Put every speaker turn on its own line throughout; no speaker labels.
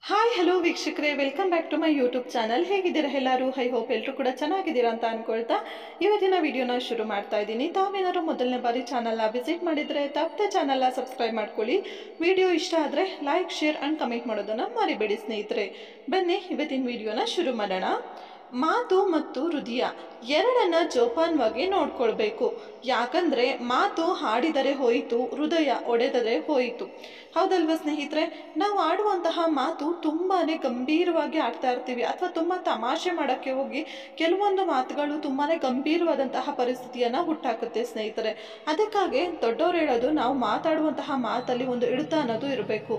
Hi hello ವೀಕ್ಷಕರೇ, welcome back to my YouTube channel. ಹೇಗಿದ್ದೀರಾ ಎಲ್ಲರೂ? ಐ ಹೋಪ್ ಎಲ್ಲರೂ ಕೂಡ ಚೆನ್ನಾಗಿದ್ದೀರಾ ಅಂತ ಅನ್ಕೊಳ್ತಾ ಇವತ್ತಿನ ವಿಡಿಯೋನ ಶುರು ಮಾಡ್ತಾ ಇದ್ದೀನಿ. ತಾವೇನಾದ್ರು ಮೊದಲನೇ ಬಾರಿ ಚಾನಲ್ನ ವಿಸಿಟ್ ಮಾಡಿದರೆ ತಪ್ಪದೆ ಚಾನಲ್ನ ಸಬ್ಸ್ಕ್ರೈಬ್ ಮಾಡ್ಕೊಳ್ಳಿ. ವಿಡಿಯೋ ಇಷ್ಟ ಆದರೆ ಲೈಕ್, ಶೇರ್ ಆ್ಯಂಡ್ ಕಮೆಂಟ್ ಮಾಡೋದನ್ನು ಮರಿಬೇಡಿ ಸ್ನೇಹಿತರೆ. ಬನ್ನಿ ಇವತ್ತಿನ ವಿಡಿಯೋನ ಶುರು ಮಾಡೋಣ. ಮಾತು ಮತ್ತು ಹೃದಯ ಎರಡನ್ನ ಜೋಪಾನವಾಗಿ ನೋಡ್ಕೊಳ್ಬೇಕು. ಯಾಕಂದರೆ ಮಾತು ಹಾಡಿದರೆ ಹೋಯಿತು, ಹೃದಯ ಒಡೆದರೆ ಹೋಯಿತು. ಹೌದಲ್ವಾ ಸ್ನೇಹಿತರೆ? ನಾವು ಆಡುವಂತಹ ಮಾತು ತುಂಬಾ ಗಂಭೀರವಾಗಿ ಆಡ್ತಾ ಇರ್ತೀವಿ, ಅಥವಾ ತುಂಬ ತಮಾಷೆ ಮಾಡೋಕ್ಕೆ ಹೋಗಿ ಕೆಲವೊಂದು ಮಾತುಗಳು ತುಂಬಾ ಗಂಭೀರವಾದಂತಹ ಪರಿಸ್ಥಿತಿಯನ್ನು ಹುಟ್ಟಾಕುತ್ತೆ ಸ್ನೇಹಿತರೆ. ಅದಕ್ಕಾಗಿ ದೊಡ್ಡವರು ಹೇಳೋದು, ನಾವು ಮಾತಾಡುವಂತಹ ಮಾತಲ್ಲಿ ಒಂದು ಹಿಡಿತ ಅನ್ನೋದು ಇರಬೇಕು.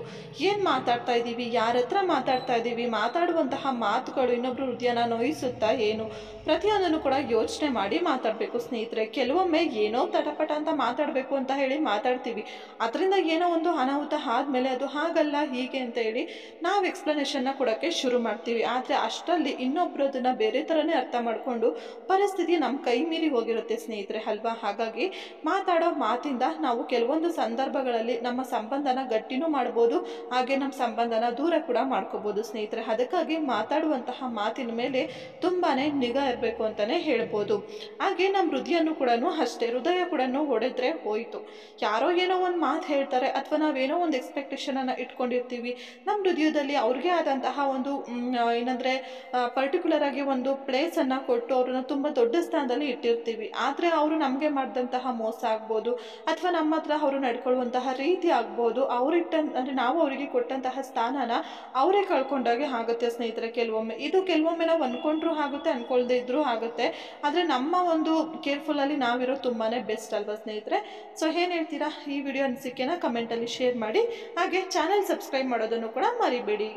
ಏನು ಮಾತಾಡ್ತಾ ಇದ್ದೀವಿ, ಯಾರ ಹತ್ರ ಮಾತಾಡ್ತಾ ಇದ್ದೀವಿ, ಮಾತಾಡುವಂತಹ ಮಾತುಗಳು ಇನ್ನೊಬ್ರು ಹೃದಯನ ನೋಯಿಸುತ್ತಾ ಏನು, ಪ್ರತಿಯೊಂದನ್ನು ಕೂಡ ಯೋಚನೆ ಮಾಡಿ ಮಾತಾಡಬೇಕು ಸ್ನೇಹಿತರೆ. ಕೆಲವೊಮ್ಮೆ ಏನೋ ತಟಪಟ ಅಂತ ಮಾತಾಡಬೇಕು ಅಂತ ಹೇಳಿ ಮಾತಾಡ್ತೀವಿ, ಅದರಿಂದ ಏನೋ ಒಂದು ಅನಾಹುತ ಆದಮೇಲೆ ಅದು ಹಾಗಲ್ಲ ಹೀಗೆ ಅಂತ ಹೇಳಿ ನಾವು ಎಕ್ಸ್ಪ್ಲನೇಷನ್ನ ಕೊಡೋಕ್ಕೆ ಶುರು ಮಾಡ್ತೀವಿ. ಆದರೆ ಅಷ್ಟರಲ್ಲಿ ಇನ್ನೊಬ್ಬರು ಅದನ್ನು ಬೇರೆ ಥರನೇ ಅರ್ಥ ಮಾಡಿಕೊಂಡು ಪರಿಸ್ಥಿತಿ ನಮ್ಮ ಕೈ ಮೀರಿ ಹೋಗಿರುತ್ತೆ ಸ್ನೇಹಿತರೆ, ಅಲ್ವಾ? ಹಾಗಾಗಿ ಮಾತಾಡೋ ಮಾತಿಂದ ನಾವು ಕೆಲವೊಂದು ಸಂದರ್ಭಗಳಲ್ಲಿ ನಮ್ಮ ಸಂಬಂಧನ ಗಟ್ಟಿನೂ ಮಾಡ್ಬೋದು, ಹಾಗೆ ನಮ್ಮ ಸಂಬಂಧನ ದೂರ ಕೂಡ ಮಾಡ್ಕೋಬೋದು ಸ್ನೇಹಿತರೆ. ಅದಕ್ಕಾಗಿ ಮಾತಾಡುವಂತಹ ಮಾತಿನ ಮೇಲೆ ತುಂಬಾ ನಿಗಾ ಇರಬೇಕು ಅಂತಲೇ ಹೇಳ್ಬೋದು. ಹಾಗೆ ನಮ್ಮ ಹೃದಯನೂ ಕೂಡ ಅಷ್ಟೇ, ಹೃದಯ ಕೂಡ ಹೊಡೆದ್ರೆ ಹೋಯಿತು. ಯಾರೋ ಏನೋ ಒಂದು ಮಾತು ಹೇಳ್ತಾರೆ, ಅಥವಾ ನಾವೇನೋ ಒಂದು ಎಕ್ಸ್ಪೆಕ್ಟೇಷನನ್ನು ಇಟ್ಕೊಂಡಿರ್ತೀವಿ ನಮ್ಮ ಹೃದಯದಲ್ಲಿ. ಅವ್ರಿಗೆ ಆದಂತಹ ಒಂದು ಏನಂದರೆ ಪರ್ಟಿಕ್ಯುಲರ್ ಆಗಿ ಒಂದು ಪ್ಲೇಸನ್ನು ಕೊಟ್ಟು ಅವ್ರನ್ನ ತುಂಬ ದೊಡ್ಡ ಸ್ಥಾನದಲ್ಲಿ ಇಟ್ಟಿರ್ತೀವಿ. ಆದರೆ ಅವರು ನಮಗೆ ಮಾಡಿದಂತಹ ಮೋಸ ಆಗ್ಬೋದು, ಅಥವಾ ನಮ್ಮ ಹತ್ರ ಅವರು ನಡ್ಕೊಳ್ಳುವಂತಹ ರೀತಿ ಆಗ್ಬೋದು, ಅಂದರೆ ನಾವು ಅವರಿಗೆ ಕೊಟ್ಟಂತಹ ಸ್ಥಾನನ ಅವರೇ ಕಳ್ಕೊಂಡಾಗೆ ಆಗುತ್ತೆ ಸ್ನೇಹಿತರೆ ಕೆಲವೊಮ್ಮೆ. ಇದು ಕೆಲವೊಮ್ಮೆ ನಾವು ಅಂದ್ಕೊಂಡ್ರೂ ಆಗುತ್ತೆ, ಅಂದ್ಕೊಳ್ದೇ ಇದ್ರೂ ಆಗುತ್ತೆ. ಆದರೆ ನಮ್ಮ ಒಂದು ಕೇರ್ಫುಲ್ಲಲ್ಲಿ ನಾವಿರೋ ತುಂಬಾ ಬೆಸ್ಟ್ ಅಲ್ವಾ ಸ್ನೇಹಿತರೆ? ಸೊ ಏನು ಹೇಳ್ತೀರಾ? ಈ ವಿಡಿಯೋ ಅನಿಸಿಕೆನ ಕಮೆಂಟಲ್ಲಿ ಶೇರ್ ಮಾಡಿ, ಹಾಗೆ ಚಾನಲ್ ಸಬ್ಸ್ಕ್ರೈಬ್ ಮಾಡೋದನ್ನು ಕೂಡ ಮರಿಬೇಡಿ.